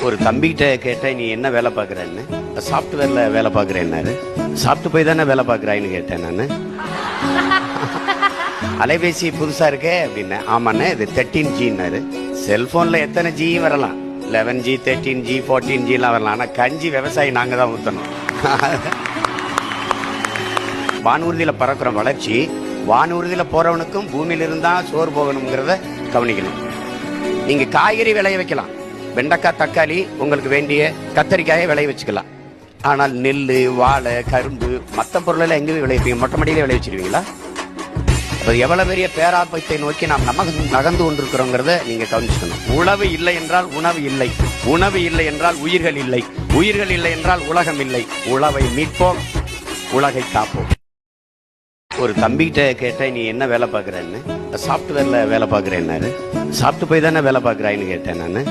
ஒரு தம்பிகிட்ட கேட்டேன், நீ என்ன வேலை பார்க்குறேன்னு. சாஃப்ட்வேர்ல வேலை பார்க்குறேன்னாரு. சாப்பிட்டு போய் தானே வேலை பார்க்குறாயின்னு கேட்டேன் நான். அலைபேசி புதுசா இருக்கே அப்படின்னு. ஆமாண்ணே, இது 13Gன்னாரு. செல்போன்ல எத்தனை ஜி வரலாம், 11G 13G 14G எல்லாம் வரலாம். ஆனா கஞ்சி விவசாயி நாங்க தான் ஊத்தணும். வானூர்தியில பறக்கிற வளர்ச்சி வானூர்தியில போறவனுக்கும் பூமியில இருந்தா சோறு போகணுங்கிறத கவனிக்கணும். நீங்க காய்கறி விளைய வைக்கலாம், வெண்டைக்காய் தக்காளி உங்களுக்கு வேண்டிய கத்தரிக்காயை விளைய வச்சுக்கலாம். ஆனால் நெல்லு வாழை கரும்பு மற்ற பொருளெல்லாம் எங்கேயும் விளைவிப்பீங்க? மொட்டை மாடியிலே விளைவிச்சிருவீங்களா? அது எவ்வளவு பெரிய பேராபத்தை நோக்கி நாம் நகர்ந்து கொண்டிருக்கிறோங்கிறத நீங்க கவனிச்சுக்கணும். உழவு இல்லை என்றால் உணவு இல்லை, உணவு இல்லை என்றால் உயிர்கள் இல்லை, உயிர்கள் இல்லை என்றால் உலகம் இல்லை. உழவை மீட்போம், உலகை காப்போம். ஒரு தம்பிகிட்ட கேட்டேன், நீ என்ன வேலை பார்க்குறேன்னு. சாஃப்ட்வேர்ல வேலை பார்க்குறேன்னாரு. சாப்பிட்டு போய் தானே வேலை பார்க்குறாயின்னு கேட்டேன் நான்.